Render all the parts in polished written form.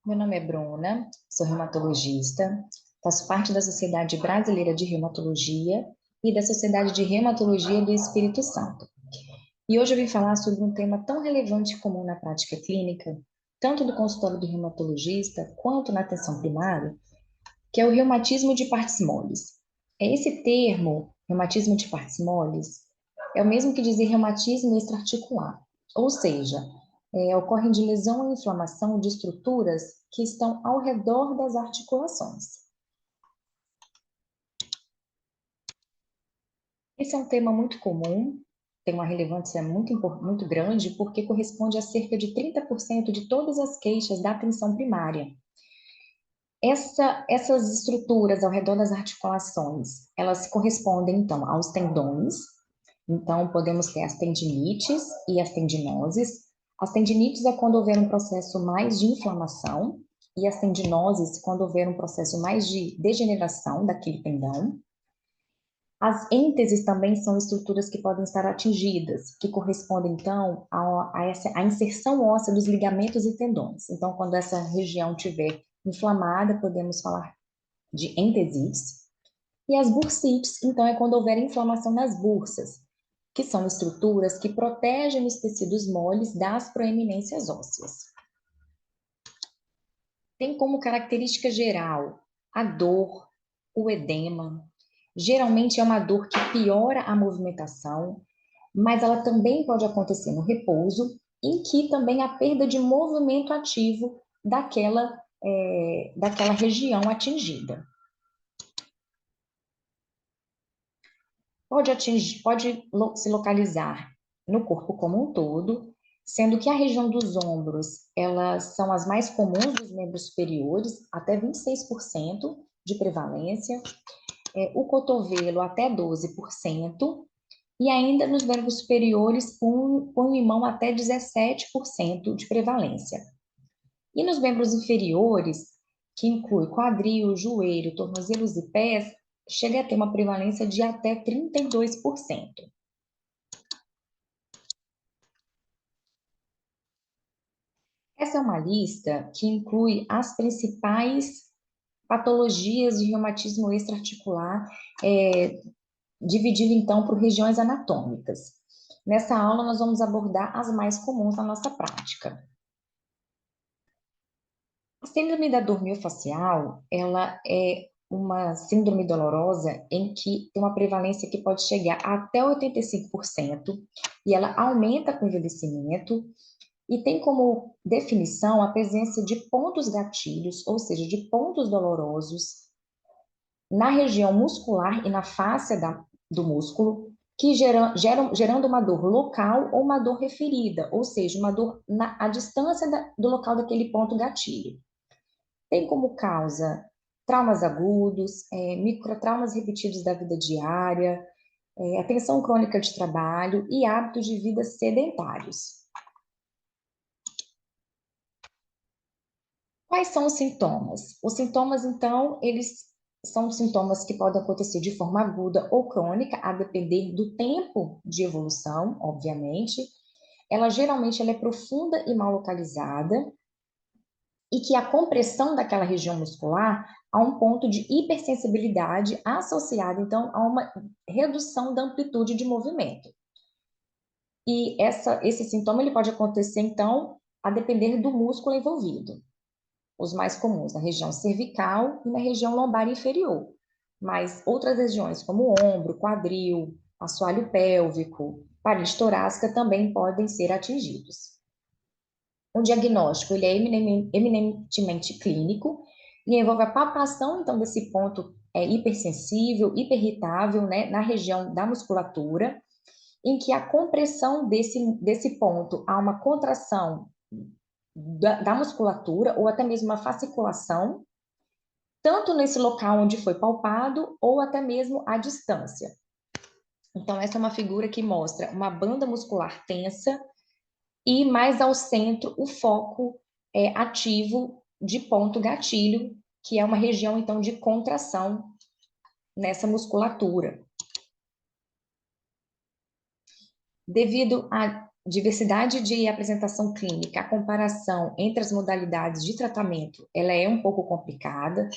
Meu nome é Bruna, sou reumatologista, faço parte da Sociedade Brasileira de Reumatologia e da Sociedade de Reumatologia do Espírito Santo. E hoje eu vim falar sobre um tema tão relevante e comum na prática clínica, tanto do consultório do reumatologista quanto na atenção primária, que é o reumatismo de partes moles. Esse termo, reumatismo de partes moles, é o mesmo que dizer reumatismo extraarticular, ou seja, ocorrem de lesão ou inflamação de estruturas que estão ao redor das articulações. Esse é um tema muito comum, tem uma relevância muito grande, porque corresponde a cerca de 30% de todas as queixas da atenção primária. Essas estruturas ao redor das articulações, elas correspondem, então, aos tendões. Então, podemos ter as tendinites e as tendinoses. As tendinites é quando houver um processo mais de inflamação, e as tendinoses quando houver um processo mais de degeneração daquele tendão. As ênteses também são estruturas que podem estar atingidas, que correspondem, então, à inserção óssea dos ligamentos e tendões. Então, quando essa região estiver inflamada, podemos falar de entesites. E as bursites, então, é quando houver inflamação nas bursas, que são estruturas que protegem os tecidos moles das proeminências ósseas. Tem como característica geral a dor, o edema. Geralmente é uma dor que piora a movimentação, mas ela também pode acontecer no repouso, em que também há perda de movimento ativo daquela região atingida. Pode se localizar no corpo como um todo, sendo que a região dos ombros, elas são as mais comuns dos membros superiores, até 26% de prevalência, o cotovelo até 12%, e ainda nos membros superiores, punho e mão até 17% de prevalência. E nos membros inferiores, que inclui quadril, joelho, tornozelos e pés, chega a ter uma prevalência de até 32%. Essa é uma lista que inclui as principais patologias de reumatismo extraarticular, dividido então por regiões anatômicas. Nessa aula nós vamos abordar as mais comuns na nossa prática. A síndrome da dor miofascial, ela é uma síndrome dolorosa em que tem uma prevalência que pode chegar até 85%, e ela aumenta com o envelhecimento, e tem como definição a presença de pontos gatilhos, ou seja, de pontos dolorosos, na região muscular e na face do músculo, que gerando uma dor local ou uma dor referida, ou seja, uma dor à distância do local daquele ponto gatilho. Tem como causa traumas agudos, microtraumas repetidos da vida diária, a tensão crônica de trabalho e hábitos de vida sedentários. Quais são os sintomas? Os sintomas, então, eles são sintomas que podem acontecer de forma aguda ou crônica, a depender do tempo de evolução, obviamente. Geralmente ela é profunda e mal localizada, e que a compressão daquela região muscular a um ponto de hipersensibilidade associada, então, a uma redução da amplitude de movimento. E esse sintoma ele pode acontecer, então, a depender do músculo envolvido. Os mais comuns na região cervical e na região lombar inferior, mas outras regiões como ombro, quadril, assoalho pélvico, parede torácica também podem ser atingidos. O diagnóstico ele é eminentemente clínico e envolve a palpação, então, desse ponto hipersensível, hiperritável, né, na região da musculatura, em que a compressão desse ponto há uma contração da musculatura ou até mesmo uma fasciculação, tanto nesse local onde foi palpado ou até mesmo à distância. Então, essa é uma figura que mostra uma banda muscular tensa e mais ao centro o foco ativo de ponto gatilho, que é uma região, então, de contração nessa musculatura. Devido a Diversidade de apresentação clínica, a comparação entre as modalidades de tratamento, ela é um pouco complicada,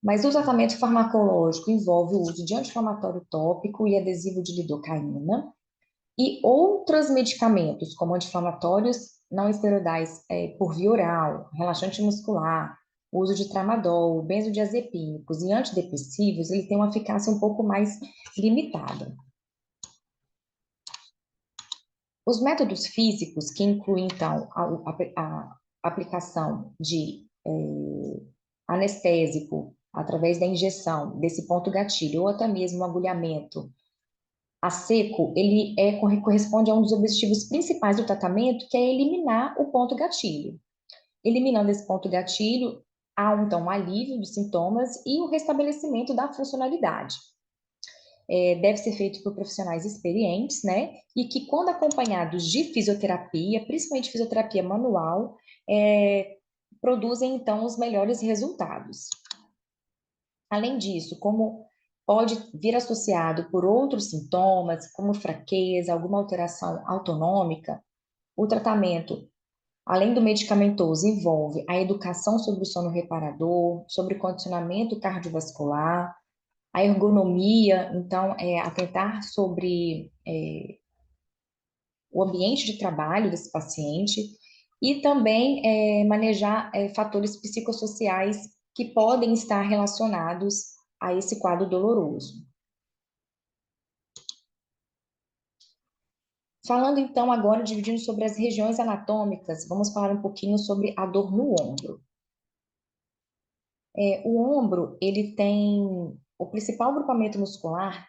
mas o tratamento farmacológico envolve o uso de anti-inflamatório tópico e adesivo de lidocaína, e outros medicamentos, como anti-inflamatórios não esteroidais por via oral, relaxante muscular, o uso de tramadol, benzodiazepínicos e antidepressivos, ele tem uma eficácia um pouco mais limitada. Os métodos físicos, que incluem, então, a aplicação de anestésico através da injeção desse ponto gatilho, ou até mesmo o agulhamento a seco, ele corresponde a um dos objetivos principais do tratamento, que é eliminar o ponto gatilho. Eliminando esse ponto gatilho, há então um alívio dos sintomas e o restabelecimento da funcionalidade. Deve ser feito por profissionais experientes, né? E que, quando acompanhados de fisioterapia, principalmente fisioterapia manual, produzem então os melhores resultados. Além disso, como pode vir associado por outros sintomas, como fraqueza, alguma alteração autonômica, o tratamento, além do medicamentoso, envolve a educação sobre o sono reparador, sobre condicionamento cardiovascular, a ergonomia, então, atentar sobre o ambiente de trabalho desse paciente e também manejar fatores psicossociais que podem estar relacionados a esse quadro doloroso. Falando então agora, dividindo sobre as regiões anatômicas, vamos falar um pouquinho sobre a dor no ombro. O ombro, ele tem o principal grupamento muscular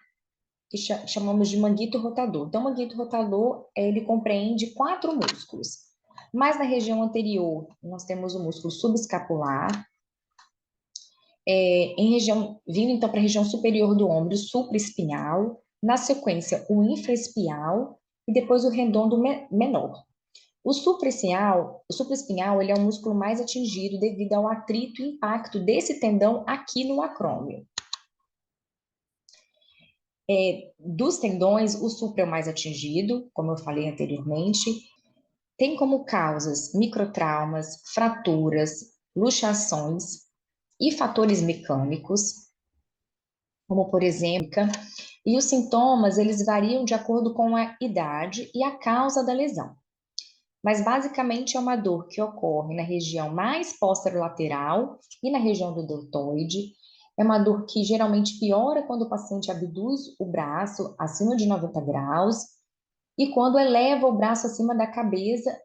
que chamamos de manguito rotador. Então, o manguito rotador, ele compreende 4 músculos. Mas na região anterior, nós temos o músculo subescapular, vindo então para a região superior do ombro, o supraespinhal, na sequência o infraespinhal e depois o redondo menor. O supraespinhal, ele é um músculo mais atingido devido ao atrito e impacto desse tendão aqui no acrômio. Dos tendões, o supra é o mais atingido, como eu falei anteriormente. Tem como causas microtraumas, fraturas, luxações e fatores mecânicos, como por exemplo, e os sintomas, eles variam de acordo com a idade e a causa da lesão. Mas basicamente é uma dor que ocorre na região mais posterolateral e na região do deltoide. É uma dor que geralmente piora quando o paciente abduz o braço acima de 90 graus e quando eleva o braço acima da cabeça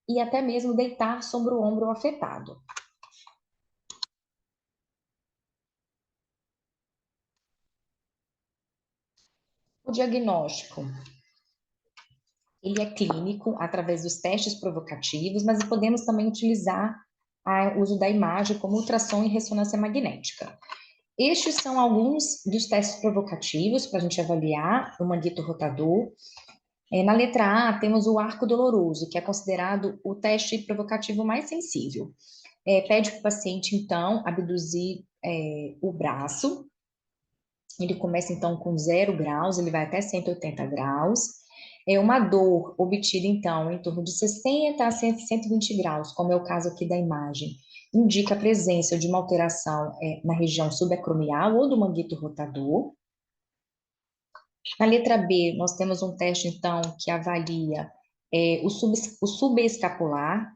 e até mesmo deitar sobre o ombro afetado. O diagnóstico, ele é clínico através dos testes provocativos, mas podemos também utilizar o uso da imagem como ultrassom e ressonância magnética. Estes são alguns dos testes provocativos para a gente avaliar o manguito rotador. Na letra A, temos o arco doloroso, que é considerado o teste provocativo mais sensível. Pede para o paciente, então, abduzir o braço. Ele começa, então, com 0 graus, ele vai até 180 graus. Uma dor obtida, então, em torno de 60 a 120 graus, como é o caso aqui da imagem, indica a presença de uma alteração na região subacromial ou do manguito rotador. Na letra B, nós temos um teste, então, que avalia o subescapular,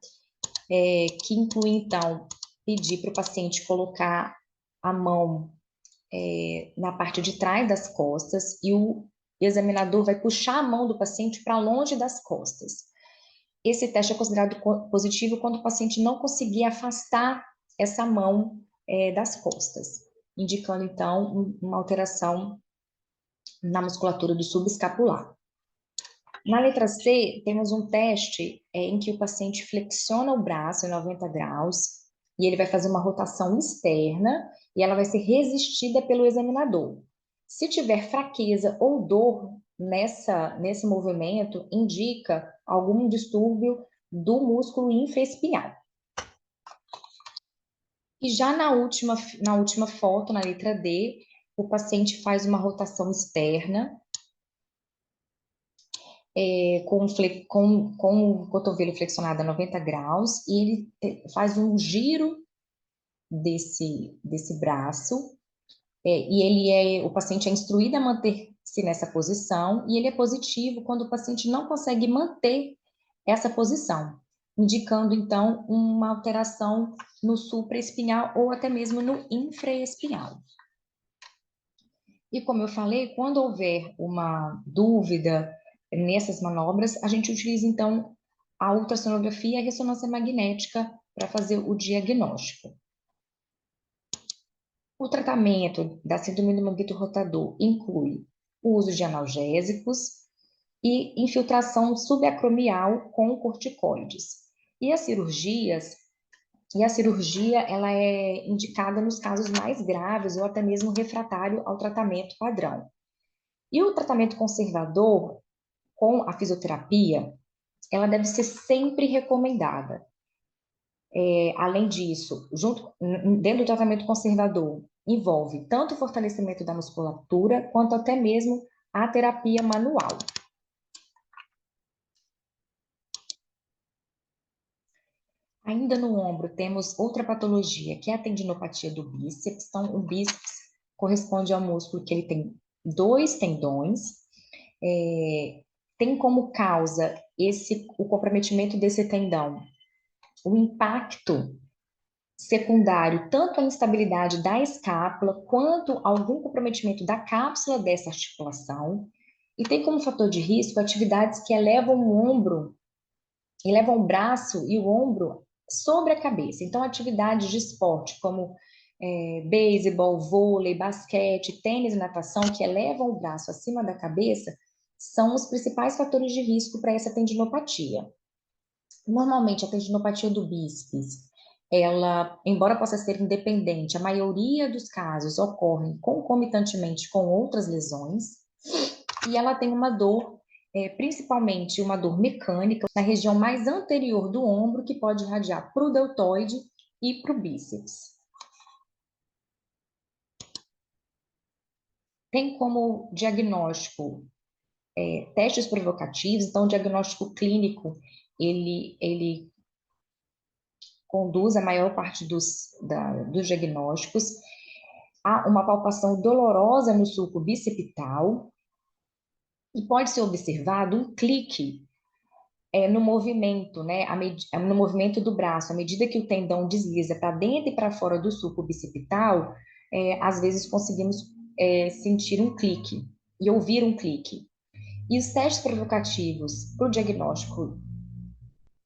que inclui, então, pedir para o paciente colocar a mão na parte de trás das costas e o examinador vai puxar a mão do paciente para longe das costas. Esse teste é considerado positivo quando o paciente não conseguir afastar essa mão das costas, indicando, então, uma alteração na musculatura do subescapular. Na letra C, temos um teste em que o paciente flexiona o braço em 90 graus e ele vai fazer uma rotação externa e ela vai ser resistida pelo examinador. Se tiver fraqueza ou dor nesse movimento, indica algum distúrbio do músculo infraespinhal. E já na última foto, na letra D, o paciente faz uma rotação externa com o cotovelo flexionado a 90 graus, e ele faz um giro desse braço, o paciente é instruído a manter-se nessa posição, e ele é positivo quando o paciente não consegue manter essa posição, indicando, então, uma alteração no supraespinhal ou até mesmo no infraespinhal. E como eu falei, quando houver uma dúvida nessas manobras, a gente utiliza, então, a ultrassonografia e a ressonância magnética para fazer o diagnóstico. O tratamento da síndrome do manguito rotador inclui o uso de analgésicos e infiltração subacromial com corticoides. E a cirurgia, ela é indicada nos casos mais graves ou até mesmo refratário ao tratamento padrão. E o tratamento conservador com a fisioterapia, ela deve ser sempre recomendada. Além disso, dentro do tratamento conservador, envolve tanto o fortalecimento da musculatura, quanto até mesmo a terapia manual. Ainda no ombro, temos outra patologia, que é a tendinopatia do bíceps. Então, o bíceps corresponde ao músculo que ele tem 2 tendões, tem como causa o comprometimento desse tendão, o impacto secundário, tanto a instabilidade da escápula, quanto algum comprometimento da cápsula dessa articulação, e tem como fator de risco atividades que elevam o braço e o ombro sobre a cabeça. Então, atividades de esporte, como beisebol, vôlei, basquete, tênis e natação, que elevam o braço acima da cabeça, são os principais fatores de risco para essa tendinopatia. Normalmente, a tendinopatia do bíceps, ela, embora possa ser independente, a maioria dos casos ocorrem concomitantemente com outras lesões, e ela tem uma dor, principalmente uma dor mecânica, na região mais anterior do ombro, que pode irradiar para o deltoide e para o bíceps. Tem como diagnóstico testes provocativos, então o diagnóstico clínico, ele conduz a maior parte dos diagnósticos. Há uma palpação dolorosa no sulco bicipital e pode ser observado um clique no movimento, né, no movimento do braço. À medida que o tendão desliza para dentro e para fora do sulco bicipital, às vezes conseguimos sentir um clique e ouvir um clique. E os testes provocativos para o diagnóstico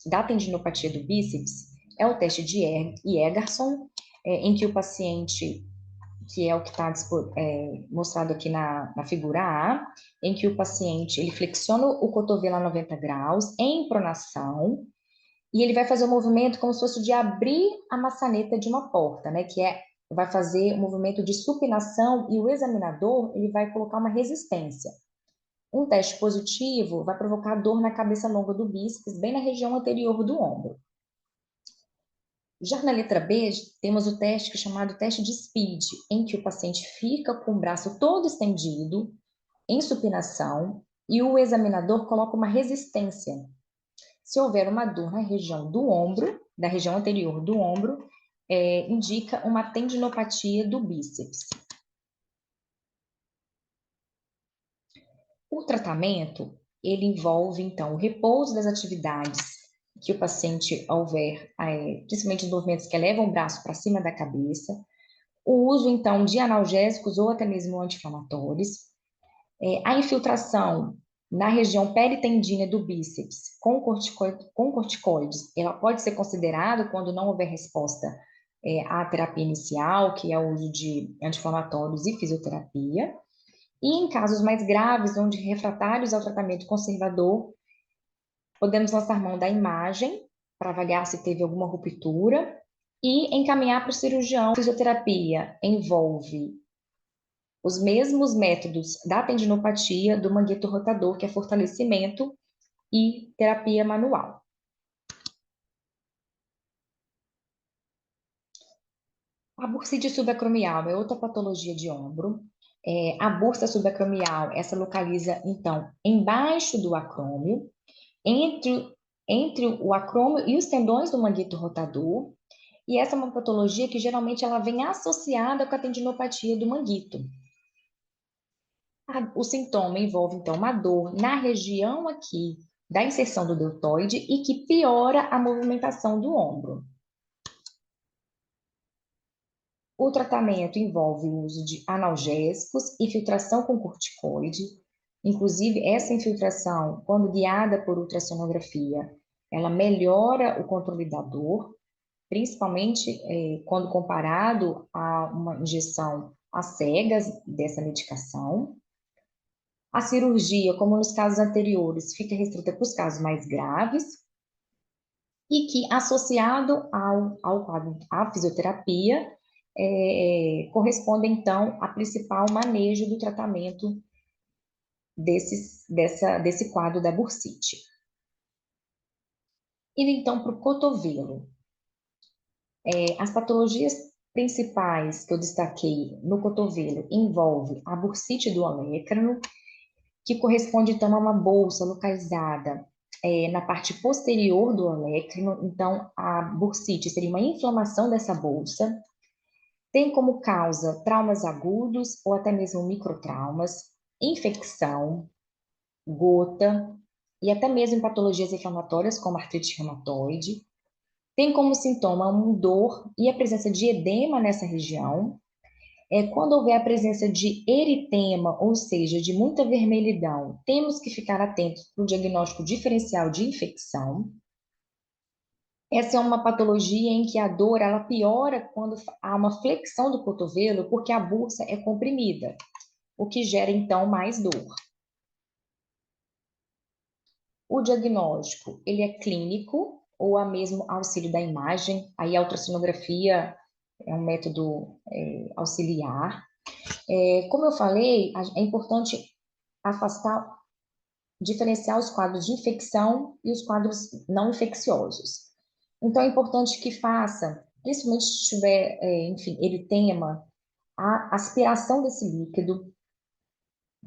da tendinopatia do bíceps é o teste de Egerson, em que o paciente, que é o que está mostrado aqui na figura A, em que o paciente ele flexiona o cotovelo a 90 graus, em pronação, e ele vai fazer um movimento como se fosse de abrir a maçaneta de uma porta, né? Vai fazer um movimento de supinação, e o examinador ele vai colocar uma resistência. Um teste positivo vai provocar dor na cabeça longa do bíceps, bem na região anterior do ombro. Já na letra B, temos o teste que é chamado teste de SPEED, em que o paciente fica com o braço todo estendido, em supinação, e o examinador coloca uma resistência. Se houver uma dor na região do ombro, da região anterior do ombro, indica uma tendinopatia do bíceps. O tratamento, ele envolve, então, o repouso das atividades que o paciente houver, principalmente os movimentos que elevam o braço para cima da cabeça, o uso, então, de analgésicos ou até mesmo anti-inflamatórios, a infiltração na região peritendínea do bíceps com corticoides, ela pode ser considerada quando não houver resposta à terapia inicial, que é o uso de anti-inflamatórios e fisioterapia. E em casos mais graves, onde refratários ao tratamento conservador, podemos lançar mão da imagem para avaliar se teve alguma ruptura e encaminhar para o cirurgião. A fisioterapia envolve os mesmos métodos da tendinopatia do manguito rotador, que é fortalecimento e terapia manual. A bursite subacromial é outra patologia de ombro. A bursa subacromial, essa localiza, então, embaixo do acrômio, entre, entre o acrômio e os tendões do manguito rotador, e essa é uma patologia que geralmente ela vem associada com a tendinopatia do manguito. O sintoma envolve, então, uma dor na região aqui da inserção do deltoide e que piora a movimentação do ombro. O tratamento envolve o uso de analgésicos, infiltração com corticoide. Inclusive, essa infiltração, quando guiada por ultrassonografia, ela melhora o controle da dor, principalmente quando comparado a uma injeção às cegas dessa medicação. A cirurgia, como nos casos anteriores, fica restrita para os casos mais graves e que, associado ao quadro, à fisioterapia, corresponde, então, a principal manejo do tratamento desse quadro da bursite. Indo, então, para o cotovelo. As patologias principais que eu destaquei no cotovelo envolve a bursite do olecrano, que corresponde, então, a uma bolsa localizada na parte posterior do olecrano. Então, a bursite seria uma inflamação dessa bolsa. Tem como causa traumas agudos ou até mesmo microtraumas, infecção, gota e até mesmo patologias inflamatórias como artrite reumatoide. Tem como sintoma uma dor e a presença de edema nessa região. Quando houver a presença de eritema, ou seja, de muita vermelhidão, temos que ficar atentos para o diagnóstico diferencial de infecção. Essa é uma patologia em que a dor ela piora quando há uma flexão do cotovelo, porque a bursa é comprimida, o que gera então mais dor. O diagnóstico, ele é clínico ou há mesmo auxílio da imagem, aí a ultrassonografia é um método auxiliar. Como eu falei, é importante afastar, diferenciar os quadros de infecção e os quadros não infecciosos. Então, é importante que faça, principalmente se tiver, enfim, eritema, a aspiração desse líquido,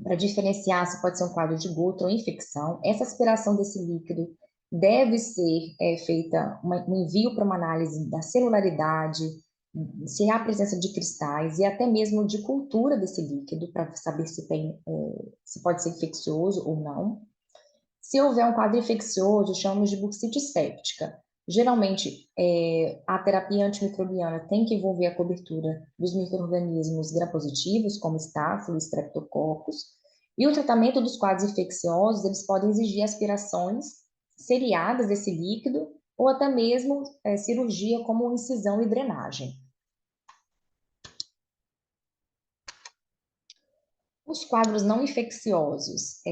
para diferenciar se pode ser um quadro de gota ou infecção. Essa aspiração desse líquido deve ser feita um envio para uma análise da celularidade, se há presença de cristais e até mesmo de cultura desse líquido para saber se tem, se pode ser infeccioso ou não. Se houver um quadro infeccioso, chamamos de bursite séptica. Geralmente, a terapia antimicrobiana tem que envolver a cobertura dos micro-organismos gram-positivos, como estáfilos, streptococcus, e o tratamento dos quadros infecciosos, eles podem exigir aspirações seriadas desse líquido, ou até mesmo cirurgia como incisão e drenagem. Os quadros não infecciosos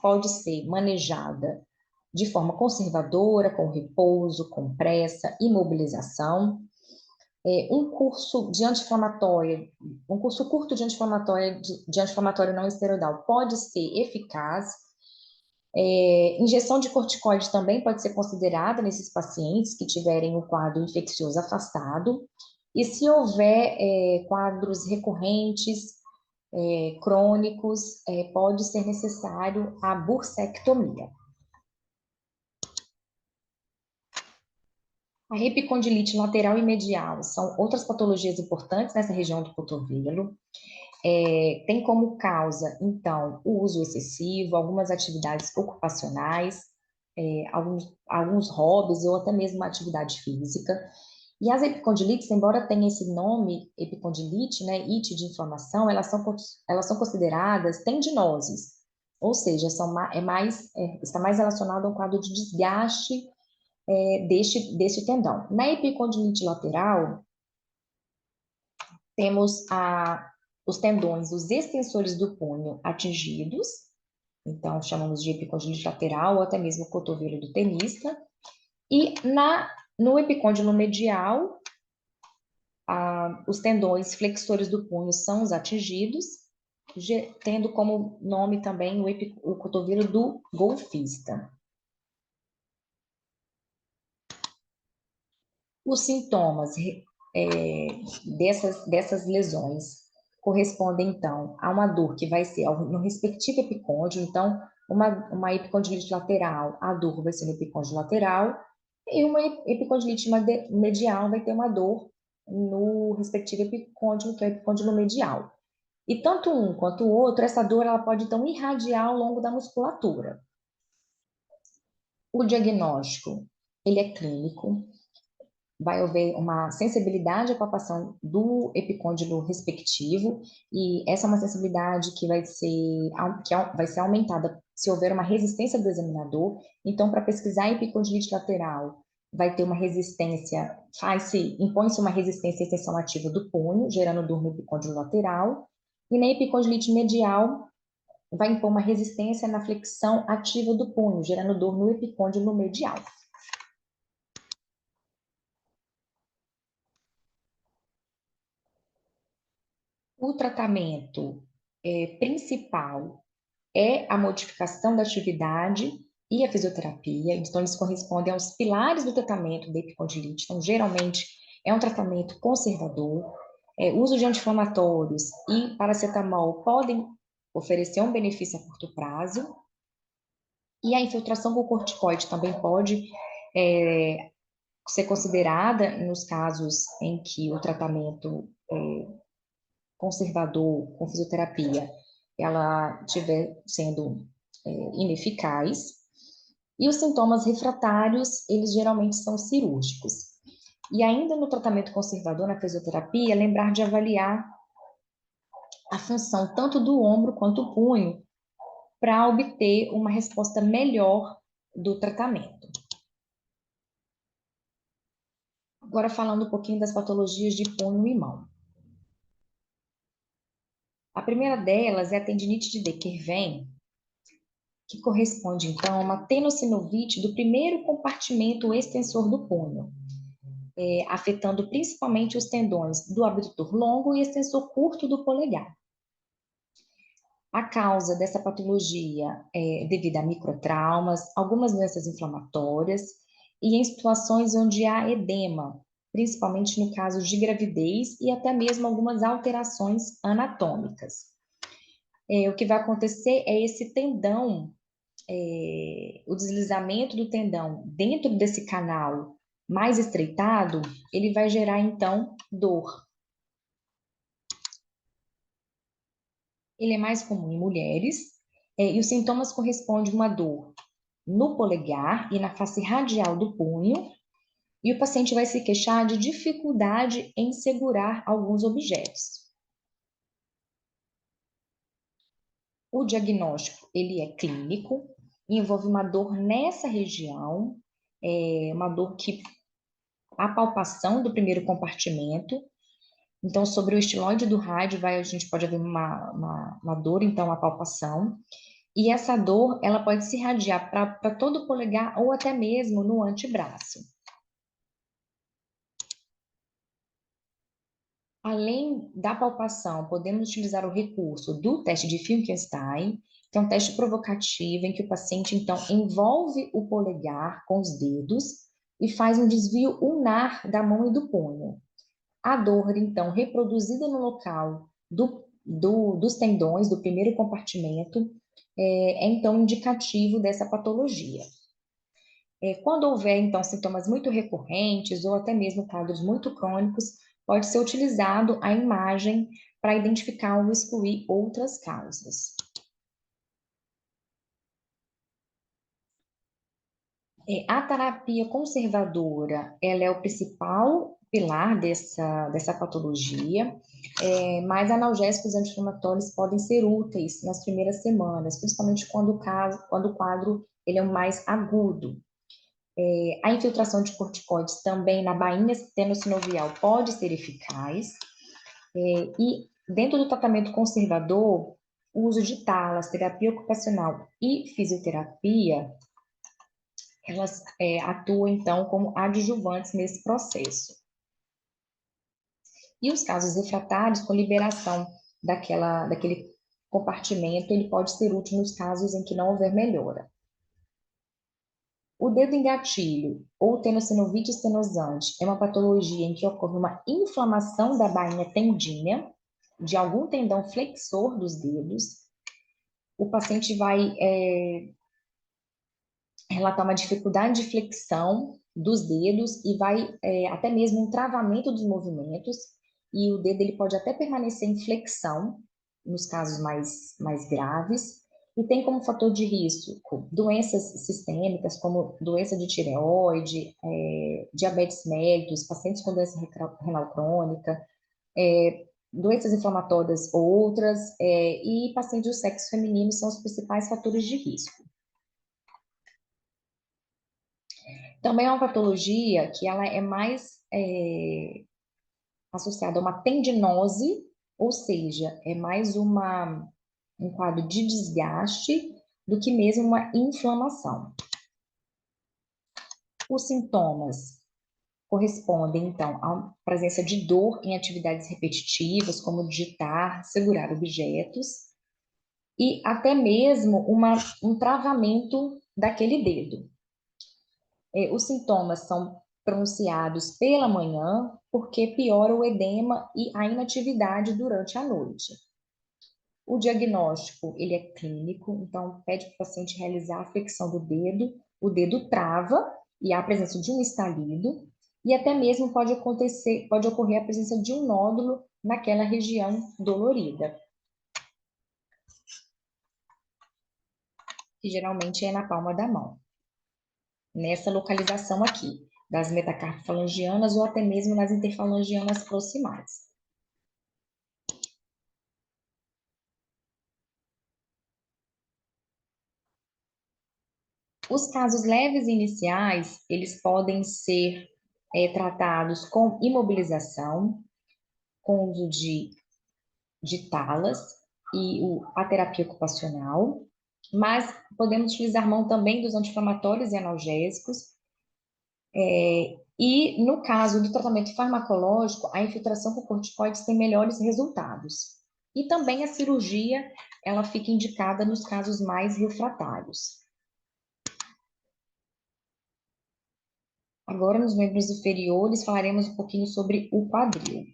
pode ser manejada de forma conservadora, com repouso, com pressa, imobilização. Um curso de anti-inflamatório, um curso curto de anti-inflamatório não esteroidal pode ser eficaz. Injeção de corticoide também pode ser considerada nesses pacientes que tiverem o quadro infeccioso afastado. E se houver quadros recorrentes, crônicos, pode ser necessário a bursectomia. A epicondilite lateral e medial são outras patologias importantes nessa região do cotovelo. Tem como causa, então, o uso excessivo, algumas atividades ocupacionais, alguns hobbies ou até mesmo uma atividade física. E as epicondilites, embora tenha esse nome, epicondilite, né, it de inflamação, elas são consideradas tendinoses, ou seja, está mais relacionado a um quadro de desgaste deste tendão. Na epicondilite lateral, temos os tendões, os extensores do punho atingidos, então chamamos de epicondilite lateral ou até mesmo cotovelo do tenista, e no epicôndilo medial, os tendões flexores do punho são os atingidos, tendo como nome também o cotovelo do golfista. Os sintomas dessas lesões correspondem, então, a uma dor que vai ser no respectivo epicôndilo. Então, uma epicondilite lateral, a dor vai ser no epicôndilo lateral, e uma epicondilite medial vai ter uma dor no respectivo epicôndilo, que é o epicôndilo medial. E tanto um quanto o outro, essa dor ela pode, então, irradiar ao longo da musculatura. O diagnóstico, ele é clínico, vai haver uma sensibilidade à palpação do epicôndilo respectivo, e essa é uma sensibilidade que vai ser aumentada se houver uma resistência do examinador. Então, para pesquisar epicondilite lateral, vai ter uma resistência, impõe-se uma resistência à extensão ativa do punho, gerando dor no epicôndilo lateral, e na epicondilite medial, vai impor uma resistência na flexão ativa do punho, gerando dor no epicôndilo medial. O tratamento principal é a modificação da atividade e a fisioterapia. Então, eles correspondem aos pilares do tratamento da epicondilite. Então, geralmente, é um tratamento conservador. Uso de anti-inflamatórios e paracetamol podem oferecer um benefício a curto prazo. E a infiltração com corticoide também pode ser considerada nos casos em que o tratamento conservador com fisioterapia ela estiver sendo ineficaz. E os sintomas refratários, eles geralmente são cirúrgicos. E ainda no tratamento conservador, na fisioterapia, lembrar de avaliar a função tanto do ombro quanto do punho para obter uma resposta melhor do tratamento. Agora falando um pouquinho das patologias de punho e mão. A primeira delas é a tendinite de De Quervain, que corresponde, então, a uma tenossinovite do primeiro compartimento extensor do punho, afetando principalmente os tendões do abdutor longo e extensor curto do polegar. A causa dessa patologia é devido a microtraumas, algumas doenças inflamatórias e em situações onde há edema, principalmente no caso de gravidez e até mesmo algumas alterações anatômicas. O que vai acontecer é esse tendão, o deslizamento do tendão dentro desse canal mais estreitado, ele vai gerar, então, dor. Ele é mais comum em mulheres, e os sintomas correspondem a uma dor no polegar e na face radial do punho, e o paciente vai se queixar de dificuldade em segurar alguns objetos. O diagnóstico, ele é clínico, envolve uma dor nessa região, uma dor que a palpação do primeiro compartimento. Então, sobre o estiloide do rádio, a gente pode haver uma dor, então, a palpação. E essa dor, ela pode se irradiar para todo o polegar ou até mesmo no antebraço. Além da palpação, podemos utilizar o recurso do teste de Finkelstein, que é um teste provocativo em que o paciente, então, envolve o polegar com os dedos e faz um desvio ulnar da mão e do punho. A dor, então, reproduzida no local dos tendões do primeiro compartimento então, indicativo dessa patologia. Quando houver, então, sintomas muito recorrentes ou até mesmo quadros muito crônicos, pode ser utilizado a imagem para identificar ou excluir outras causas. A terapia conservadora, ela é o principal pilar dessa patologia, mas analgésicos anti-inflamatórios podem ser úteis nas primeiras semanas, principalmente quando o quadro ele é o mais agudo. A infiltração de corticoides também na bainha tenossinovial pode ser eficaz, e dentro do tratamento conservador, o uso de talas, terapia ocupacional e fisioterapia elas atuam, então, como adjuvantes nesse processo. E os casos refratários, com liberação daquele compartimento, ele pode ser útil nos casos em que não houver melhora. O dedo em gatilho, ou tenossinovite estenosante, é uma patologia em que ocorre uma inflamação da bainha tendínea de algum tendão flexor dos dedos. O paciente vai relatar uma dificuldade de flexão dos dedos e vai até mesmo um travamento dos movimentos, e o dedo ele pode até permanecer em flexão nos casos mais graves, e tem como fator de risco doenças sistêmicas, como doença de tireoide, diabetes mellitus, pacientes com doença renal crônica, doenças inflamatórias ou outras, e pacientes do sexo feminino são os principais fatores de risco. Também é uma patologia que ela é mais associada a uma tendinose, ou seja, é mais um quadro de desgaste do que mesmo uma inflamação. Os sintomas correspondem, então, à presença de dor em atividades repetitivas, como digitar, segurar objetos, e até mesmo um travamento daquele dedo. Os sintomas são pronunciados pela manhã, porque piora o edema e a inatividade durante a noite. O diagnóstico, ele é clínico, então pede para o paciente realizar a flexão do dedo, o dedo trava e há a presença de um estalido, e até mesmo pode ocorrer a presença de um nódulo naquela região dolorida, que geralmente é na palma da mão, nessa localização aqui, das metacarpofalangianas ou até mesmo nas interfalangianas proximais. Os casos leves iniciais, eles podem ser tratados com imobilização, com uso de talas e a terapia ocupacional, mas podemos utilizar mão também dos anti-inflamatórios e analgésicos. E no caso do tratamento farmacológico, a infiltração com corticoides tem melhores resultados. E também a cirurgia, ela fica indicada nos casos mais refratários. Agora, nos membros inferiores, falaremos um pouquinho sobre o quadril.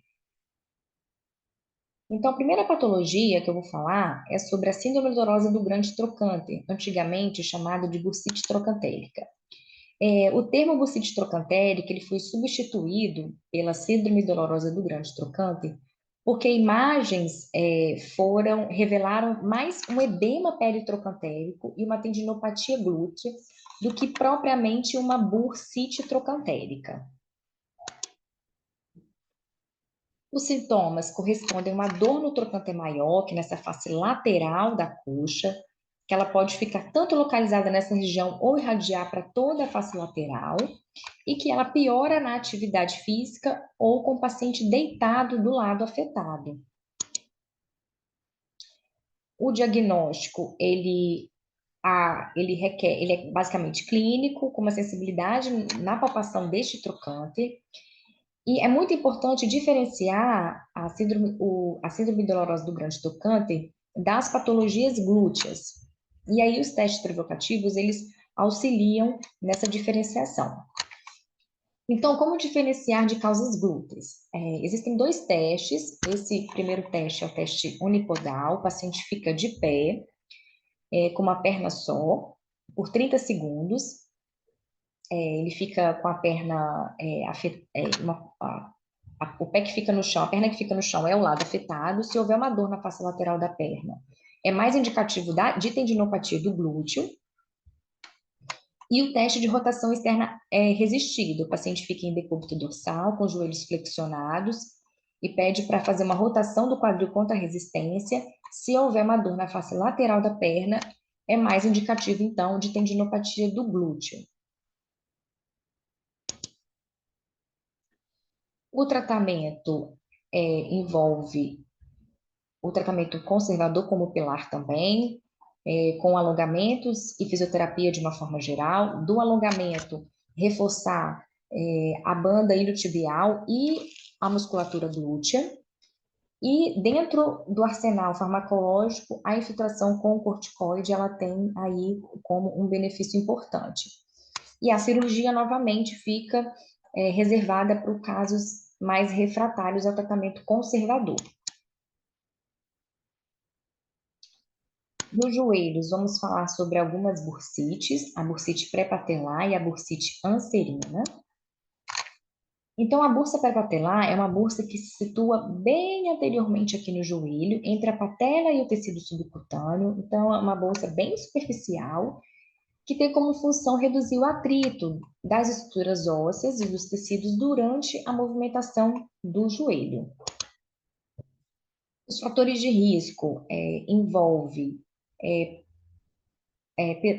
Então, a primeira patologia que eu vou falar é sobre a síndrome dolorosa do grande trocânter, antigamente chamada de bursite trocantérica. O termo bursite trocantérica ele foi substituído pela síndrome dolorosa do grande trocânter, porque imagens revelaram mais um edema peritrocantérico e uma tendinopatia glútea do que propriamente uma bursite trocantérica. Os sintomas correspondem a uma dor no trocânter maior, que nessa face lateral da coxa, que ela pode ficar tanto localizada nessa região ou irradiar para toda a face lateral, e que ela piora na atividade física ou com o paciente deitado do lado afetado. O diagnóstico, ele é basicamente clínico, com uma sensibilidade na palpação deste trocânter, e é muito importante diferenciar a síndrome dolorosa do grande trocânter das patologias glúteas. E aí os testes provocativos, eles auxiliam nessa diferenciação. Então, como diferenciar de causas glúteas? Existem dois testes. Esse primeiro teste é o teste unipodal. O paciente fica de pé, com uma perna só, por 30 segundos. Ele fica com a perna, o pé que fica no chão, a perna que fica no chão é o lado afetado. Se houver uma dor na face lateral da perna, é mais indicativo de tendinopatia do glúteo. E o teste de rotação externa é resistido. O paciente fica em decúbito dorsal, com os joelhos flexionados, e pede para fazer uma rotação do quadril contra a resistência. Se houver uma dor na face lateral da perna, é mais indicativo, então, de tendinopatia do glúteo. O tratamento envolve o tratamento conservador como pilar também, com alongamentos e fisioterapia de uma forma geral. Do alongamento, reforçar a banda iliotibial e a musculatura glútea. E dentro do arsenal farmacológico, a infiltração com o corticoide, ela tem aí como um benefício importante. E a cirurgia, novamente, fica reservada para casos mais refratários ao tratamento conservador. Nos joelhos, vamos falar sobre algumas bursites, a bursite pré-patelar e a bursite anserina. Então, a bursa pré-patelar é uma bursa que se situa bem anteriormente aqui no joelho, entre a patela e o tecido subcutâneo. Então, é uma bursa bem superficial, que tem como função reduzir o atrito das estruturas ósseas e dos tecidos durante a movimentação do joelho. Os fatores de risco envolvem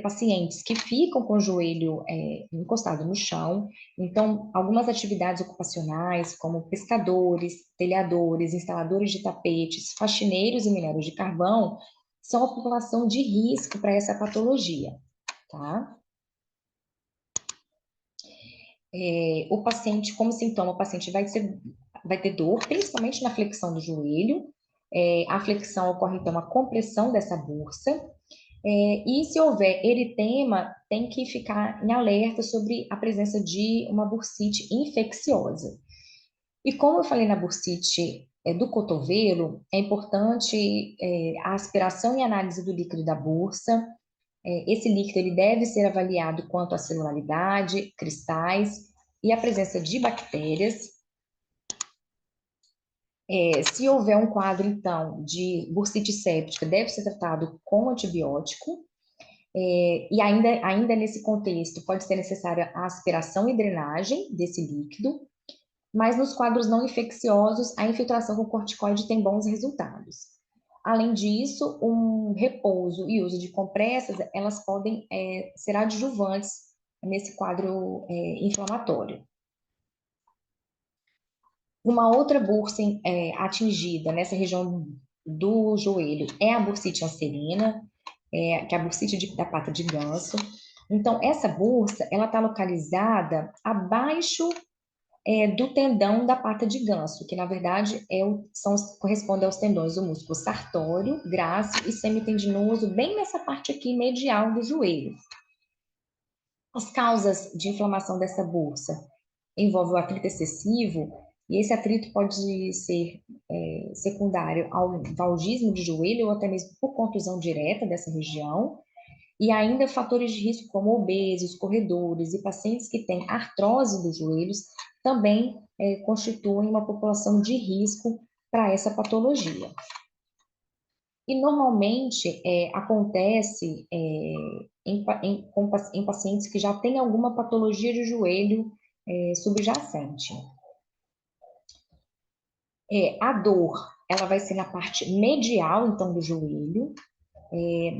pacientes que ficam com o joelho encostado no chão. Então, algumas atividades ocupacionais, como pescadores, telhadores, instaladores de tapetes, faxineiros e minérios de carvão, são a população de risco para essa patologia, tá? O paciente, como sintoma, o paciente vai ter dor, principalmente na flexão do joelho. A flexão ocorre, então, a compressão dessa bursa. E se houver eritema, tem que ficar em alerta sobre a presença de uma bursite infecciosa. E como eu falei na bursite do cotovelo, é importante a aspiração e análise do líquido da bursa. Esse líquido ele deve ser avaliado quanto à celularidade, cristais e a presença de bactérias. Se houver um quadro, então, de bursite séptica, deve ser tratado com antibiótico. E ainda nesse contexto, pode ser necessária a aspiração e drenagem desse líquido, mas nos quadros não infecciosos, a infiltração com corticoide tem bons resultados. Além disso, um repouso e uso de compressas, elas podem ser adjuvantes nesse quadro inflamatório. Uma outra bursa atingida nessa região do joelho é a bursite anserina, que é a bursite da pata de ganso. Então, essa bursa, ela está localizada abaixo do tendão da pata de ganso, que na verdade corresponde aos tendões do músculo sartório, grácil e semitendinoso, bem nessa parte aqui medial do joelho. As causas de inflamação dessa bursa envolvem o atrito excessivo, e esse atrito pode ser secundário ao valgismo de joelho ou até mesmo por contusão direta dessa região. E ainda fatores de risco como obesos, corredores e pacientes que têm artrose dos joelhos também constituem uma população de risco para essa patologia. E normalmente acontece em pacientes que já têm alguma patologia de joelho subjacente. A dor, ela vai ser na parte medial, então, do joelho,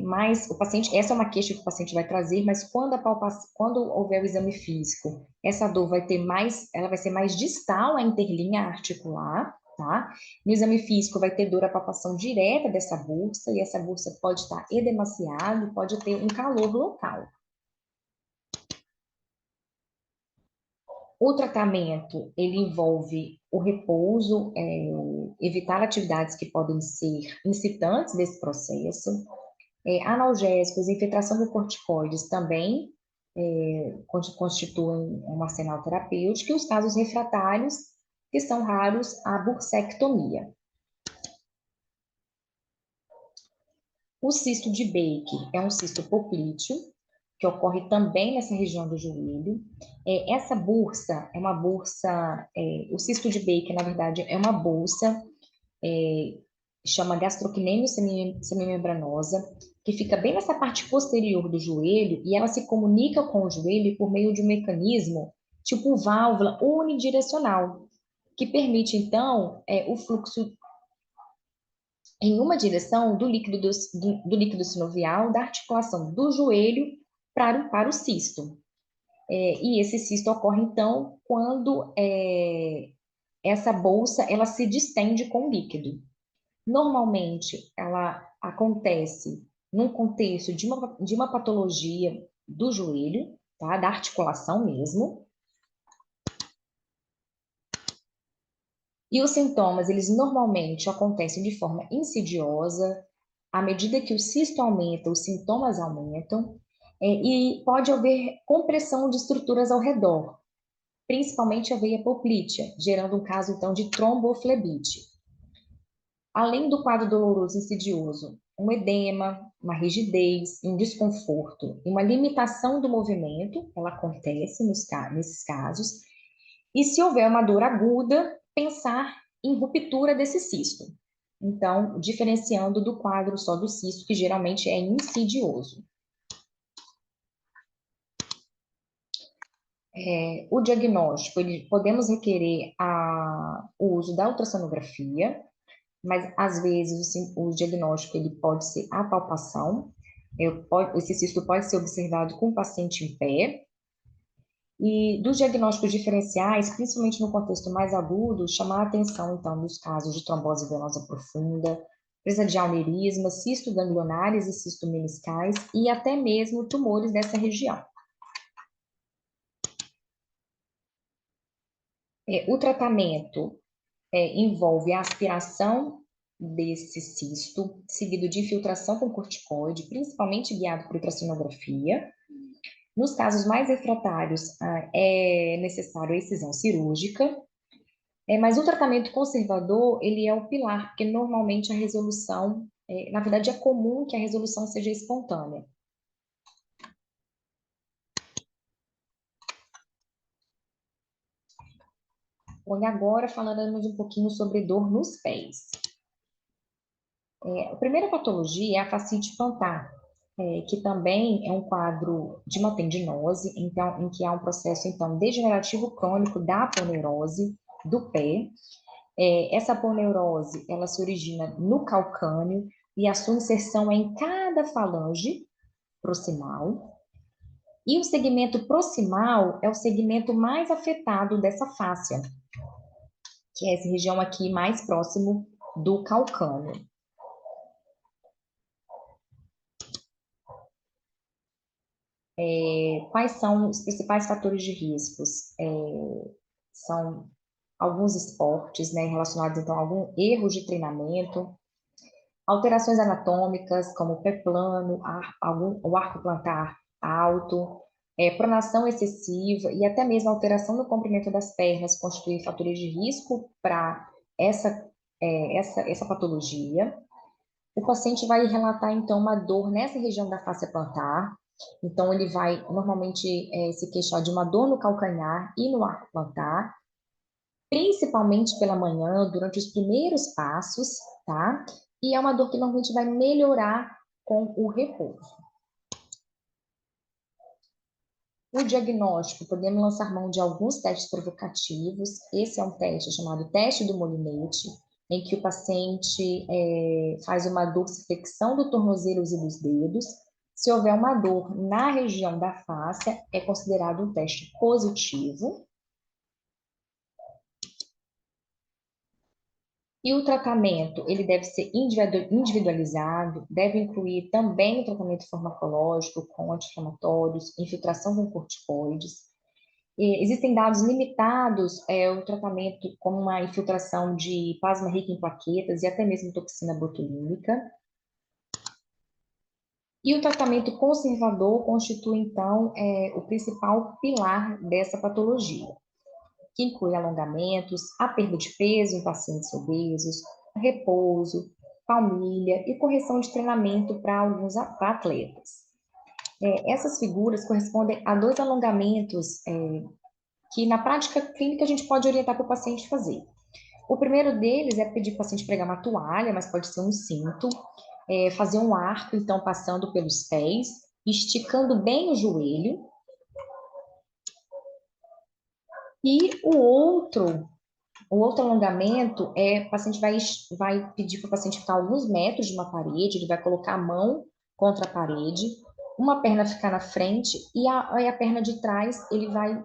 mas o paciente, essa é uma queixa que o paciente vai trazer, mas quando houver o exame físico, essa dor ela vai ser mais distal à interlinha articular, tá? No exame físico vai ter dor à palpação direta dessa bursa, e essa bursa pode estar edemaciada e pode ter um calor local. O tratamento, ele envolve o repouso, evitar atividades que podem ser incitantes desse processo, analgésicos, infiltração de corticoides também constituem um arsenal terapêutico, e os casos refratários, que são raros, a bursectomia. O cisto de Baker é um cisto poplíteo, que ocorre também nessa região do joelho. Essa bursa é uma bursa, o cisto de Baker, na verdade, é uma bolsa, chama gastrocnêmio semimembranosa, que fica bem nessa parte posterior do joelho, e ela se comunica com o joelho por meio de um mecanismo, tipo válvula unidirecional, que permite, então, o fluxo em uma direção do líquido sinovial, da articulação do joelho para o cisto. E esse cisto ocorre, então, quando essa bolsa ela se distende com o líquido. Normalmente, ela acontece num contexto de uma patologia do joelho, tá? Da articulação mesmo. E os sintomas, eles normalmente acontecem de forma insidiosa. À medida que o cisto aumenta, os sintomas aumentam. E pode haver compressão de estruturas ao redor, principalmente a veia poplítea, gerando um caso, então, de tromboflebite. Além do quadro doloroso insidioso, um edema, uma rigidez, um desconforto, uma limitação do movimento, ela acontece nesses casos, e se houver uma dor aguda, pensar em ruptura desse cisto. Então, diferenciando do quadro só do cisto, que geralmente é insidioso. O diagnóstico, podemos requerer o uso da ultrassonografia, mas às vezes o diagnóstico ele pode ser a palpação, esse cisto pode ser observado com o paciente em pé, e dos diagnósticos diferenciais, principalmente no contexto mais agudo, chamar a atenção, então, nos casos de trombose venosa profunda, presa de aneurisma, cisto ganglionares e cisto meniscais, e até mesmo tumores dessa região. O tratamento envolve a aspiração desse cisto, seguido de infiltração com corticoide, principalmente guiado por ultrassonografia. Nos casos mais refratários, é necessário a excisão cirúrgica, mas o tratamento conservador, ele é o pilar, porque normalmente a resolução, na verdade é comum que a resolução seja espontânea. Bom, e agora falaremos um pouquinho sobre dor nos pés. A primeira patologia é a fascite plantar, que também é um quadro de uma tendinose, então, em que há um processo, então, degenerativo crônico da aponeurose do pé. Essa aponeurose, ela se origina no calcâneo e a sua inserção é em cada falange proximal. E o segmento proximal é o segmento mais afetado dessa fáscia, que é essa região aqui mais próximo do calcâneo. Quais são os principais fatores de riscos? São alguns esportes, né, relacionados então a algum erro de treinamento, alterações anatômicas, como o pé plano, o arco plantar alto, pronação excessiva e até mesmo alteração no comprimento das pernas constituem fatores de risco para essa patologia. O paciente vai relatar, então, uma dor nessa região da face plantar. Então, ele vai normalmente se queixar de uma dor no calcanhar e no arco plantar, principalmente pela manhã, durante os primeiros passos, tá? E é uma dor que normalmente vai melhorar com o repouso. O diagnóstico, podemos lançar mão de alguns testes provocativos. Esse é um teste chamado teste do molinete, em que o paciente faz uma dorsiflexão do tornozelo e dos dedos. Se houver uma dor na região da face, é considerado um teste positivo. E o tratamento, ele deve ser individualizado, deve incluir também o tratamento farmacológico com anti-inflamatórios, infiltração com corticoides. Existem dados limitados, o tratamento como uma infiltração de plasma rico em plaquetas e até mesmo toxina botulínica. E o tratamento conservador constitui, então, o principal pilar dessa patologia, que inclui alongamentos, a perda de peso em pacientes obesos, repouso, palmilha e correção de treinamento para alguns atletas. Essas figuras correspondem a 2 alongamentos que na prática clínica a gente pode orientar para o paciente fazer. O primeiro deles é pedir para o paciente pregar uma toalha, mas pode ser um cinto, fazer um arco, então, passando pelos pés, esticando bem o joelho. E o outro alongamento o paciente vai pedir para o paciente ficar alguns metros de uma parede, ele vai colocar a mão contra a parede, uma perna ficar na frente e a perna de trás ele vai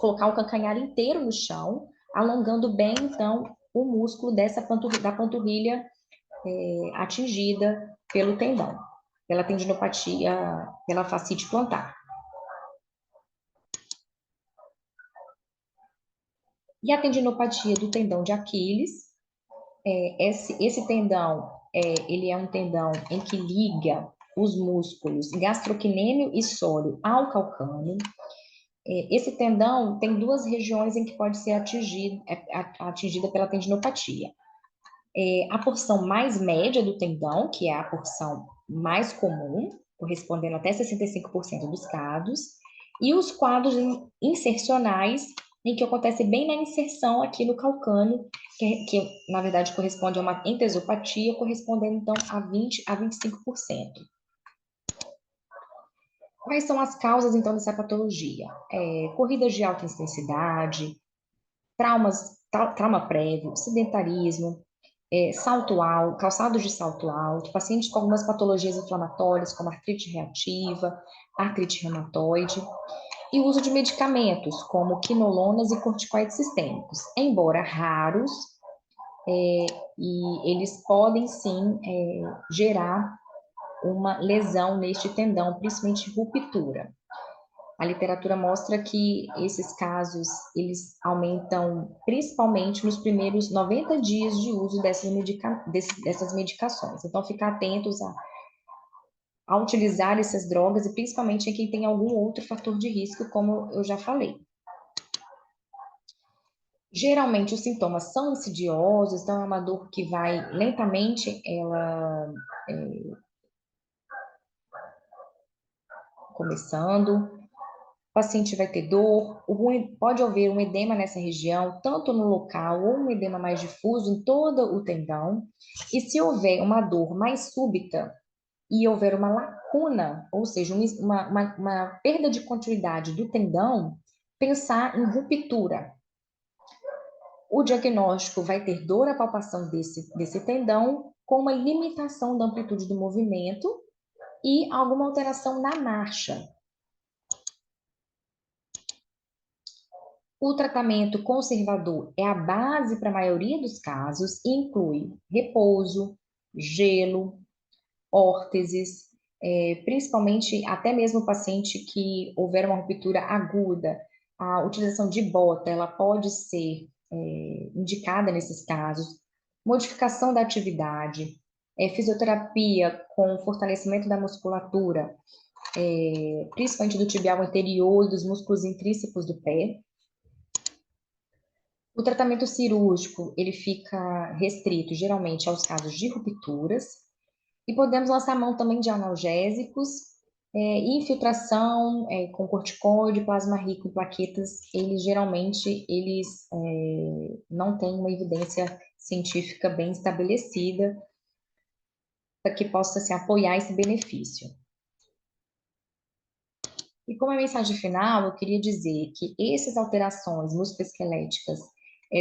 colocar o calcanhar inteiro no chão, alongando bem, então, o músculo da panturrilha atingida pelo tendão, pela tendinopatia, pela fascite plantar. E a tendinopatia do tendão de Aquiles, esse tendão, ele é um tendão em que liga os músculos gastrocnêmio e sóleo ao calcâneo. Esse tendão tem 2 regiões em que pode ser atingida pela tendinopatia. A porção mais média do tendão, que é a porção mais comum, correspondendo até 65% dos casos, e os quadros insercionais, em que acontece bem na inserção aqui no calcâneo, que na verdade corresponde a uma entesopatia, correspondendo então a 20 a 25%. Quais são as causas então dessa patologia? Corridas de alta intensidade, trauma prévio, sedentarismo, salto alto, calçados de salto alto, pacientes com algumas patologias inflamatórias, como artrite reativa, artrite reumatoide, e uso de medicamentos, como quinolonas e corticoides sistêmicos, embora raros, e eles podem sim gerar uma lesão neste tendão, principalmente ruptura. A literatura mostra que esses casos, eles aumentam principalmente nos primeiros 90 dias de uso dessas medicações. Então, ficar atentos a utilizar essas drogas, e principalmente em quem tem algum outro fator de risco, como eu já falei. Geralmente, os sintomas são insidiosos, então é uma dor que vai lentamente, ela começando. O paciente vai ter dor, pode haver um edema nessa região, tanto no local ou um edema mais difuso em todo o tendão. E se houver uma dor mais súbita e houver uma lacuna, ou seja, uma perda de continuidade do tendão, pensar em ruptura. O diagnóstico vai ter dor à palpação desse tendão, com uma limitação da amplitude do movimento e alguma alteração na marcha. O tratamento conservador é a base para a maioria dos casos e inclui repouso, gelo, órteses, principalmente até mesmo o paciente que houver uma ruptura aguda. A utilização de bota, ela pode ser indicada nesses casos. Modificação da atividade, fisioterapia com fortalecimento da musculatura, principalmente do tibial anterior e dos músculos intrínsecos do pé. O tratamento cirúrgico, ele fica restrito geralmente aos casos de rupturas, e podemos lançar mão também de analgésicos, infiltração com corticoide, plasma rico em plaquetas, eles não têm uma evidência científica bem estabelecida para que possa se apoiar esse benefício. E como a mensagem final, eu queria dizer que essas alterações musculoesqueléticas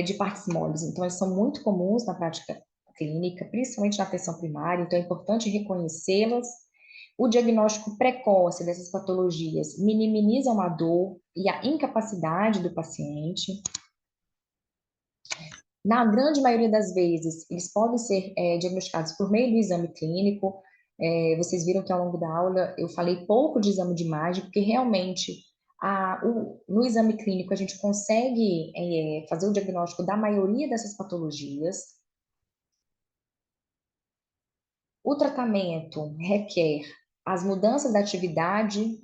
de partes moles, então, elas são muito comuns na prática clínica, principalmente na atenção primária, então é importante reconhecê-las. O diagnóstico precoce dessas patologias minimizam a dor e a incapacidade do paciente. Na grande maioria das vezes, eles podem ser diagnosticados por meio do exame clínico. Vocês viram que ao longo da aula eu falei pouco de exame de imagem, porque realmente no exame clínico a gente consegue fazer o diagnóstico da maioria dessas patologias. O tratamento requer as mudanças da atividade,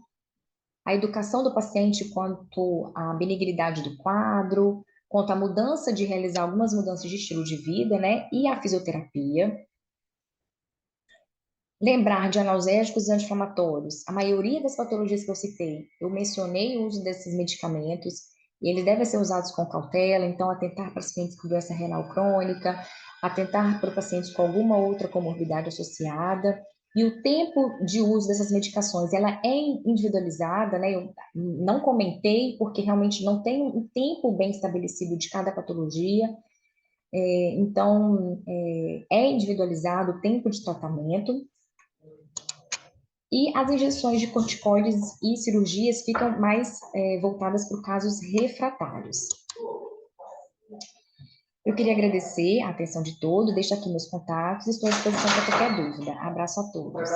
a educação do paciente quanto à benignidade do quadro, quanto à mudança de realizar algumas mudanças de estilo de vida, né? E a fisioterapia. Lembrar de analgésicos e anti-inflamatórios. A maioria das patologias que eu citei, eu mencionei o uso desses medicamentos, e eles devem ser usados com cautela, então atentar para pacientes com doença renal crônica, atentar para pacientes com alguma outra comorbidade associada. E o tempo de uso dessas medicações, ela é individualizada, né? Eu não comentei, porque realmente não tem um tempo bem estabelecido de cada patologia. Então, é individualizado o tempo de tratamento. E as injeções de corticoides e cirurgias ficam mais voltadas para casos refratários. Eu queria agradecer a atenção de todos, deixo aqui meus contatos e estou à disposição para qualquer dúvida. Abraço a todos.